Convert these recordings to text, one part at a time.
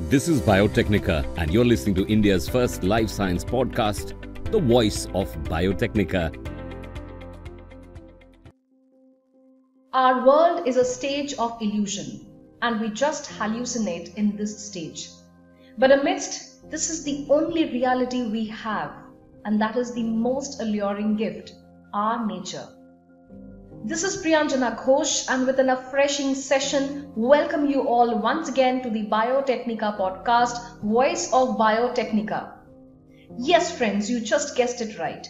This is Biotecnika, and you're listening to India's first life science podcast, The Voice of Biotecnika. Our world is a stage of illusion, and we just hallucinate in this stage. But amidst, this is the only reality we have, and that is the most alluring gift, our nature. This is Priyanjana Ghosh, and with an refreshing session, welcome you all once again to the Biotecnika podcast, Voice of Biotecnika. Yes, friends, you just guessed it right.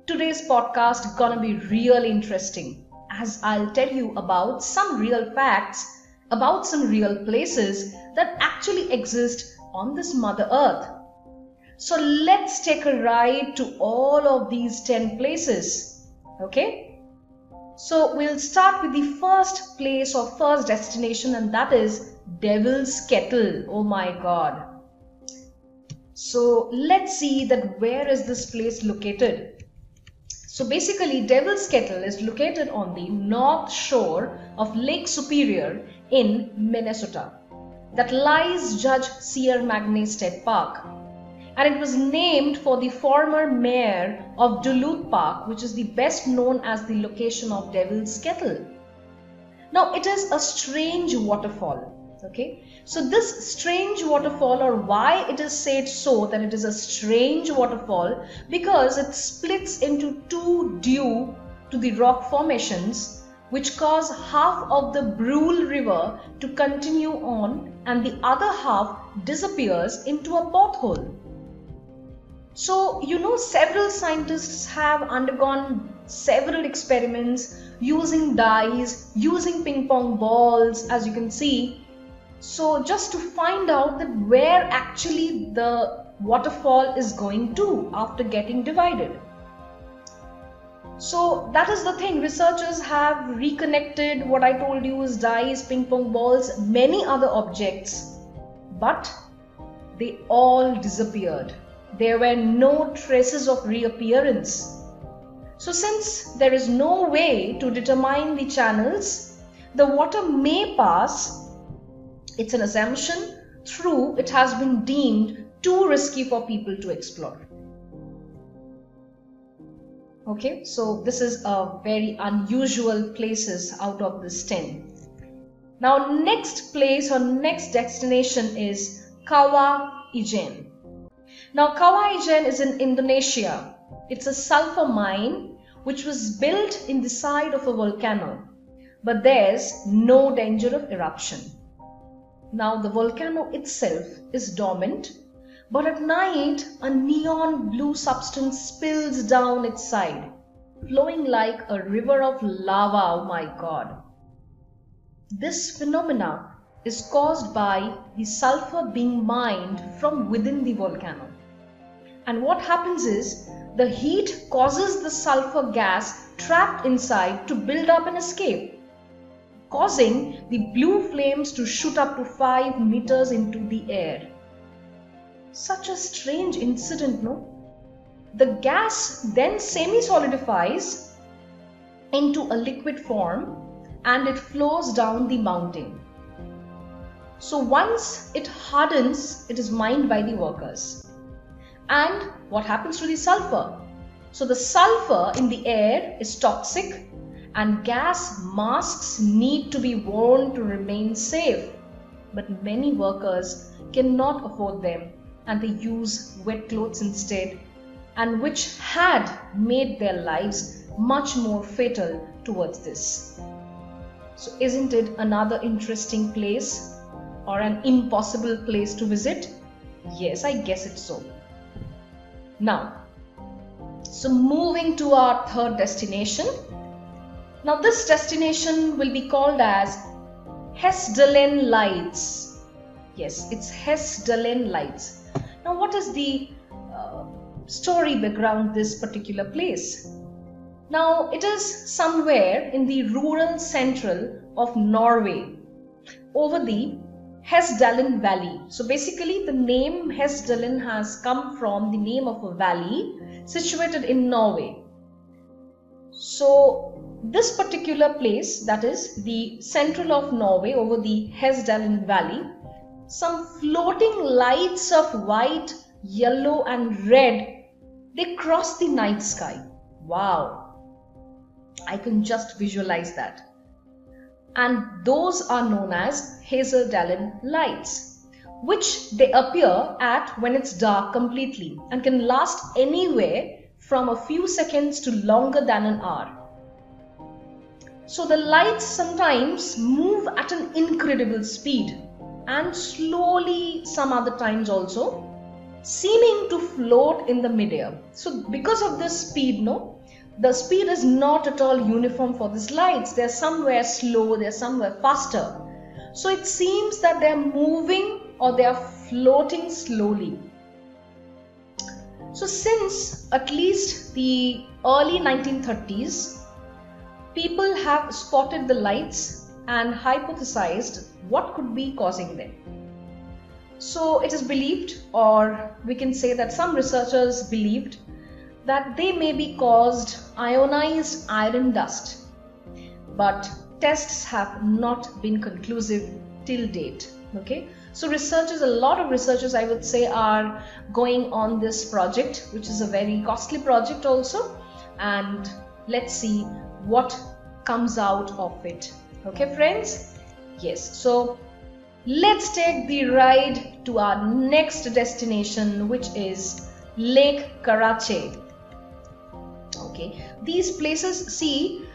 Today's podcast is gonna be really interesting, as I'll tell you about some real facts, about some real places that actually exist on this Mother Earth. So let's take a ride to all of these 10 places, okay? So we'll start with the first place or first destination, and that is Devil's Kettle. Oh my God. So let's see that where is this place located. So basically Devil's Kettle is located on the north shore of Lake Superior in Minnesota that lies Judge Sierra Magnet State Park. And it was named for the former mayor of Duluth Park, which is the best known as the location of Devil's Kettle. Now it is a strange waterfall, okay? So this strange waterfall, or why it is said so that it is a strange waterfall, because it splits into two due to the rock formations, which cause half of the Brule River to continue on and the other half disappears into a pothole. So, several scientists have undergone several experiments using dyes, using ping pong balls, as you can see. So, just to find out that where actually the waterfall is going to after getting divided. So, that is the thing. Researchers have reconnected what I told you is dyes, ping pong balls, many other objects, but they all disappeared. There were no traces of reappearance. So since there is no way to determine the channels, the water may pass, it's an assumption, through it has been deemed too risky for people to explore. Okay, so this is a very unusual places out of this 10. Now next place or next destination is Kawah Ijen. Now Kawah Ijen is in Indonesia. It's a sulfur mine which was built in the side of a volcano, but there's no danger of eruption. Now the volcano itself is dormant, but at night a neon blue substance spills down its side, flowing like a river of lava. Oh my God. This phenomena is caused by the sulfur being mined from within the volcano. And what happens is the heat causes the sulfur gas trapped inside to build up and escape, causing the blue flames to shoot up to 5 meters into the air. Such a strange incident, no? The gas then semi-solidifies into a liquid form and it flows down the mountain. So once it hardens, it is mined by the workers. And what happens to the sulfur? So the sulfur in the air is toxic and gas masks need to be worn to remain safe. But many workers cannot afford them and they use wet clothes instead, and which had made their lives much more fatal towards this. So isn't it another interesting place or an impossible place to visit? Yes, I guess it's so. Now, so moving to our third destination. Now this destination will be called as Heslin Lights. Yes, it's Heslin Lights. Now what is the story background this particular place? Now it is somewhere in the rural central of Norway over the Heslin Valley. So basically the name Heslin has come from the name of a valley situated in Norway. So this particular place, that is the central of Norway over the Heslin Valley, some floating lights of white, yellow and red, they cross the night sky. Wow, I can just visualize that. And those are known as Heslin Lights, which they appear at when it's dark completely and can last anywhere from a few seconds to longer than an hour. So the lights sometimes move at an incredible speed and slowly some other times also, seeming to float in the midair. So because of this speed, the speed is not at all uniform for these lights. They're somewhere slow, they're somewhere faster. So it seems that they're moving or they're floating slowly. So since at least the early 1930s, people have spotted the lights and hypothesized what could be causing them. So it is believed, or we can say that some researchers believed, that they may be caused ionized iron dust. But tests have not been conclusive till date. Okay, so a lot of researchers I would say are going on this project, which is a very costly project also, and let's see what comes out of it. Okay friends, yes, so let's take the ride to our next destination, which is Lake Karachi. Okay, these places, see,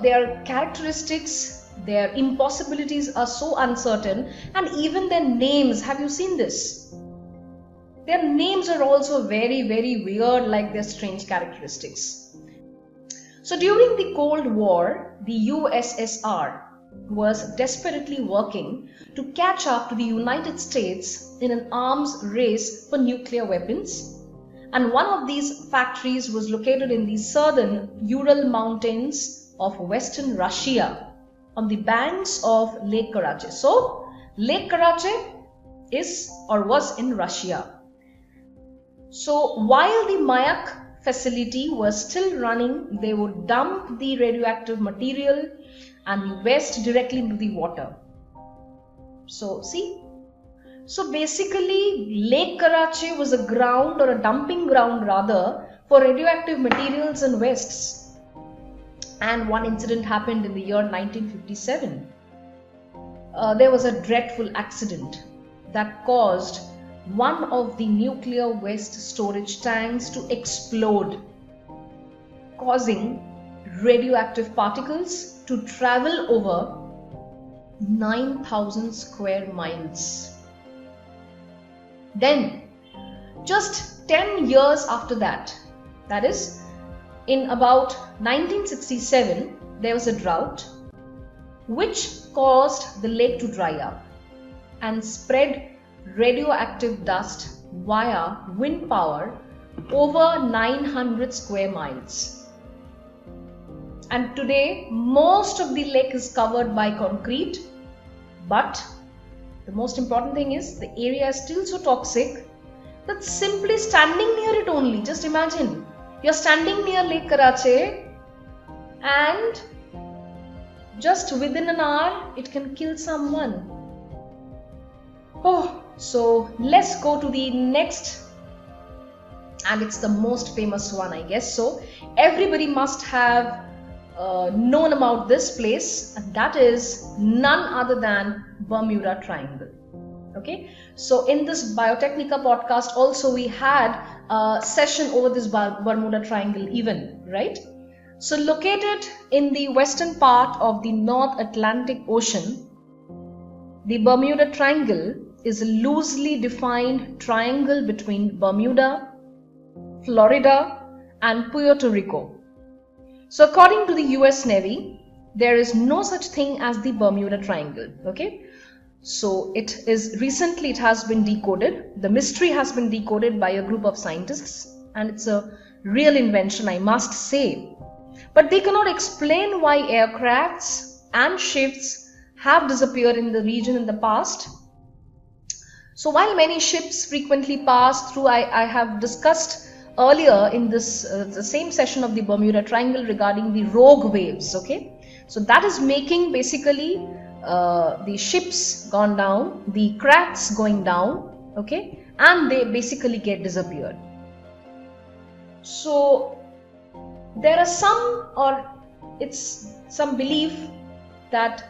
their characteristics, their impossibilities are so uncertain, and even their names, have you seen this? Their names are also very, very weird, like their strange characteristics. So during the Cold War, the USSR was desperately working to catch up to the United States in an arms race for nuclear weapons. And one of these factories was located in the southern Ural Mountains of western Russia on the banks of Lake Karachi. So Lake Karachi is or was in Russia. So while the Mayak facility was still running, they would dump the radioactive material and the waste directly into the water. So see, so basically Lake Karachi was a ground, or a dumping ground rather, for radioactive materials and wastes. And one incident happened in the year 1957. There was a dreadful accident that caused one of the nuclear waste storage tanks to explode, causing radioactive particles to travel over 9,000 square miles. Then, just 10 years after that, that is, in about 1967, there was a drought which caused the lake to dry up and spread radioactive dust via wind power over 900 square miles. And today, most of the lake is covered by concrete, but the most important thing is the area is still so toxic that simply standing near it only, just imagine, you're standing near Lake Karachi and just within an hour it can kill someone. Oh, so let's go to the next, and it's the most famous one, I guess. So everybody must have known about this place, and that is none other than Bermuda Triangle. Okay, so in this Biotecnika podcast also we had a session over this Bermuda Triangle even, right? So located in the western part of the North Atlantic Ocean, the Bermuda Triangle is a loosely defined triangle between Bermuda, Florida and Puerto Rico. So according to the US Navy, there is no such thing as the Bermuda Triangle. Okay, so it has been decoded. The mystery has been decoded by a group of scientists, and it's a real invention, I must say. But they cannot explain why aircrafts and ships have disappeared in the region in the past. So while many ships frequently pass through, I have discussed earlier in this the same session of the Bermuda Triangle regarding the rogue waves. Okay, so that is making basically the ships gone down, the cracks going down, okay, and they basically get disappeared. So there are it's some belief that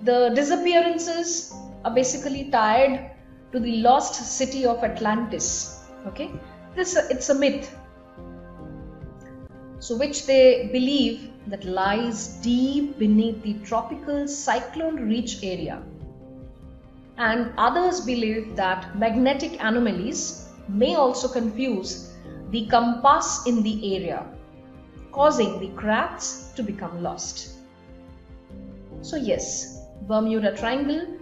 the disappearances are basically tied to the lost city of Atlantis. Okay, it's a myth, so which they believe that lies deep beneath the tropical cyclone-rich area. And others believe that magnetic anomalies may also confuse the compass in the area, causing the cracks to become lost. So yes, Bermuda Triangle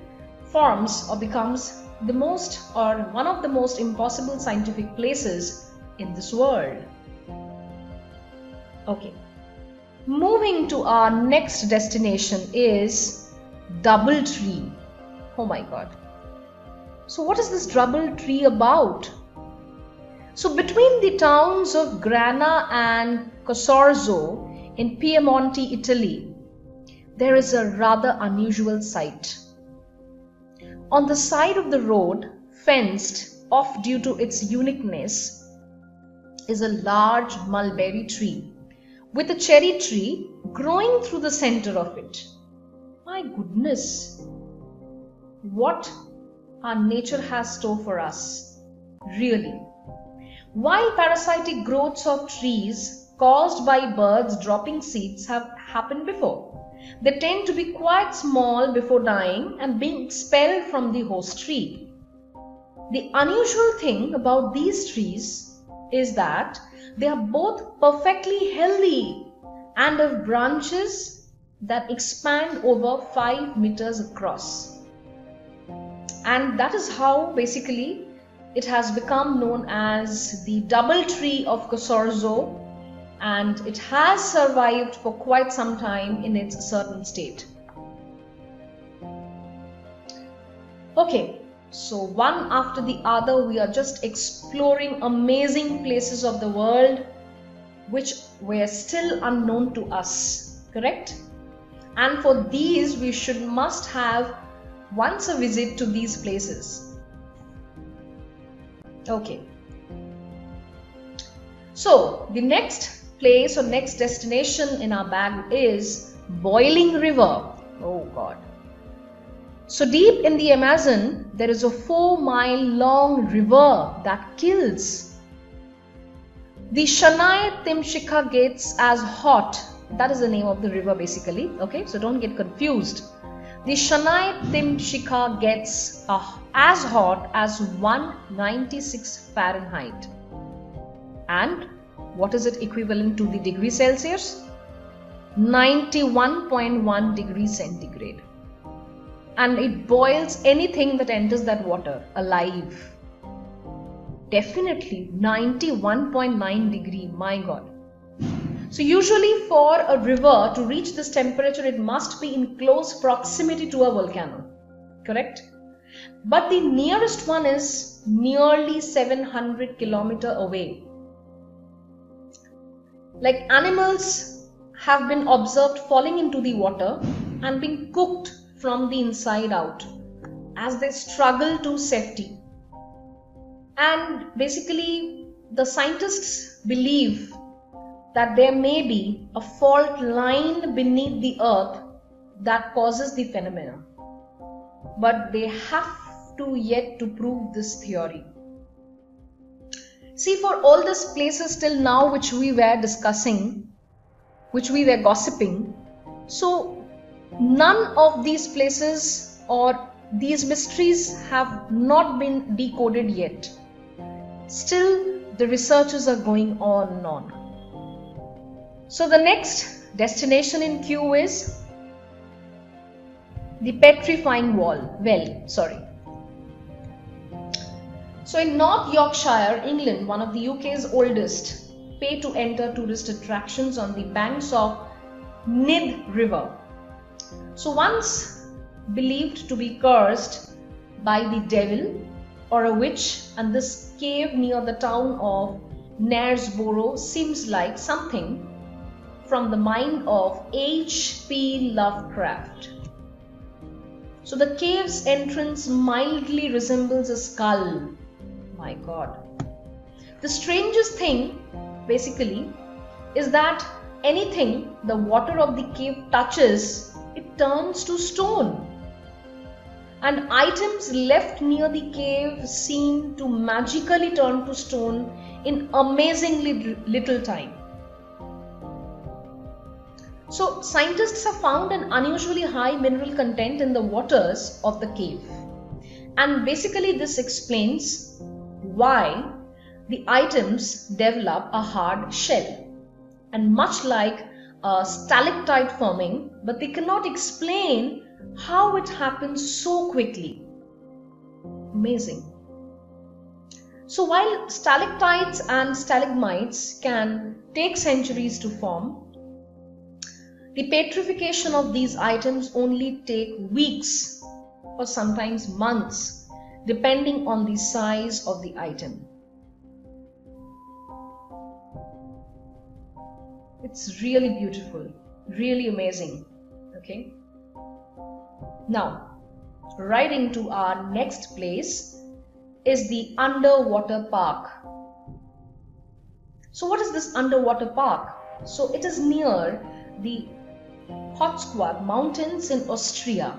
forms or becomes the most or one of the most impossible scientific places in this world. Okay, moving to our next destination is Doubletree. Oh my god. So what is this Doubletree about? So between the towns of Grana and Cosorzo in Piemonte, Italy, there is a rather unusual sight. On the side of the road, fenced off due to its uniqueness, is a large mulberry tree with a cherry tree growing through the center of it. My goodness, what our nature has store for us, really. While parasitic growths of trees caused by birds dropping seeds have happened before, they tend to be quite small before dying and being expelled from the host tree. The unusual thing about these trees is that they are both perfectly healthy and have branches that expand over 5 meters across. And that is how basically it has become known as the Doubletree of Cosorzo, and it has survived for quite some time in its certain state. Okay, so one after the other we are just exploring amazing places of the world which were still unknown to us, correct? And for these we must have once a visit to these places. Okay, so the next place or next destination in our bag is Boiling River. Oh god. So deep in the Amazon there is a 4-mile long river that kills. The Shanai Timshika gets as hot, that is the name of the river basically, okay, so don't get confused. The Shanai Timshika gets as hot as 196 Fahrenheit. And what is it equivalent to the degree Celsius? 91.1 degrees centigrade. And it boils anything that enters that water alive. Definitely 91.9 degree, my god. So usually for a river to reach this temperature, it must be in close proximity to a volcano, correct? But the nearest one is nearly 700 kilometers away. Like animals have been observed falling into the water and being cooked from the inside out as they struggle to safety. And basically the scientists believe that there may be a fault line beneath the earth that causes the phenomena. But they have yet to prove this theory. See, for all these places till now which we were discussing, which we were gossiping, so none of these places or these mysteries have not been decoded yet. Still, the researches are going on and on. So the next destination in queue is the petrifying well. So in North Yorkshire, England, one of the UK's oldest pay to enter tourist attractions on the banks of Nith River. So once believed to be cursed by the devil or a witch, and this cave near the town of Knaresborough seems like something from the mind of H.P. Lovecraft. So the cave's entrance mildly resembles a skull. My God. The strangest thing basically is that anything the water of the cave touches, it turns to stone. And items left near the cave seem to magically turn to stone in amazingly little time. So scientists have found an unusually high mineral content in the waters of the cave. And basically this explains why the items develop a hard shell. And much like a stalactite forming, but they cannot explain how it happens so quickly. Amazing. So while stalactites and stalagmites can take centuries to form, the petrification of these items only take weeks or sometimes months, depending on the size of the item. It's really beautiful, really amazing. Okay. Now, riding to our next place is the underwater park. So what is this underwater park? So it is near the Hochsquad Mountains in Austria.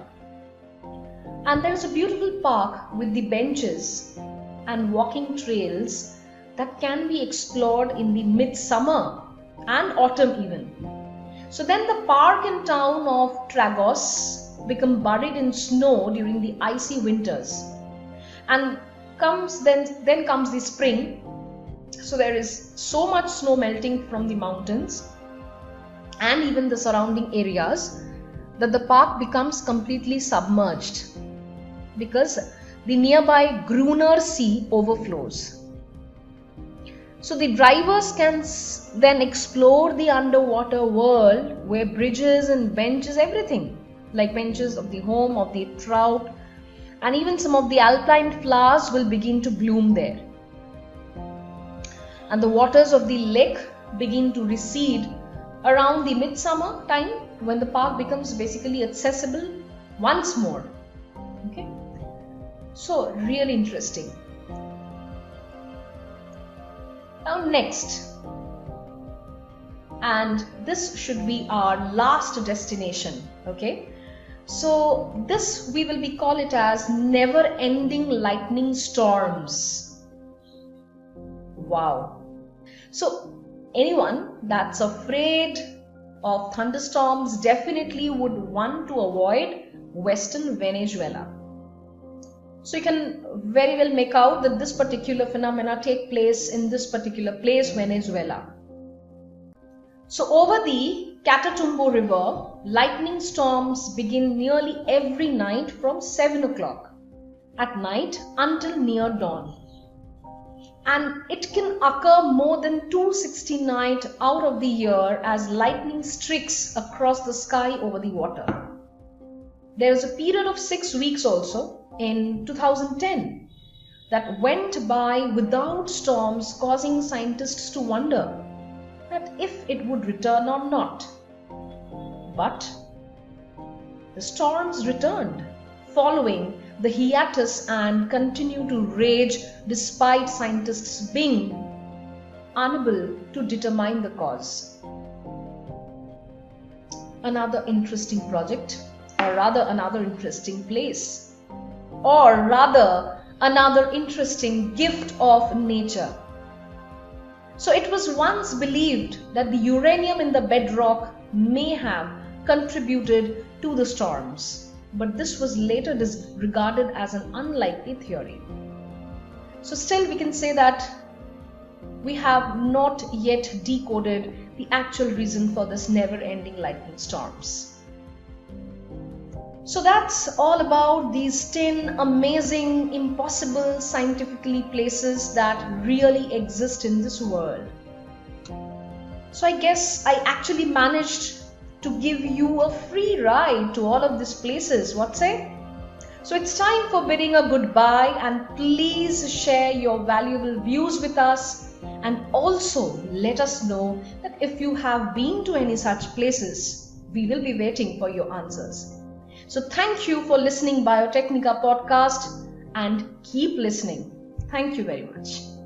And there is a beautiful park with the benches and walking trails that can be explored in the midsummer and autumn even. So then the park and town of Tragos become buried in snow during the icy winters. And then comes the spring. So there is so much snow melting from the mountains and even the surrounding areas that the park becomes completely submerged because the nearby Gruner Sea overflows. So the drivers can then explore the underwater world where bridges and benches, everything like benches of the home of the trout and even some of the alpine flowers will begin to bloom there. And the waters of the lake begin to recede around the midsummer time when the park becomes basically accessible once more. Okay, so really interesting. Now next, and this should be our last destination. Okay, so this we will call it as never-ending lightning storms. Wow. So anyone that's afraid of thunderstorms definitely would want to avoid Western Venezuela. So you can very well make out that this particular phenomena take place in this particular place, Venezuela. So over the Catatumbo River, lightning storms begin nearly every night from 7 o'clock at night until near dawn. And it can occur more than 260 nights out of the year as lightning streaks across the sky over the water. There is a period of 6 weeks also in 2010 that went by without storms, causing scientists to wonder that if it would return or not. But the storms returned following the hiatus and continue to rage despite scientists being unable to determine the cause. Another interesting project, or rather another interesting place, or rather another interesting gift of nature. So it was once believed that the uranium in the bedrock may have contributed to the storms, but this was later disregarded as an unlikely theory. So still we can say that we have not yet decoded the actual reason for this never-ending lightning storms. So that's all about these 10 amazing, impossible scientifically places that really exist in this world. So I guess I actually managed to give you a free ride to all of these places, what say? So it's time for bidding a goodbye, and please share your valuable views with us, and also let us know that if you have been to any such places, we will be waiting for your answers. So thank you for listening Biotecnika podcast and keep listening. Thank you very much.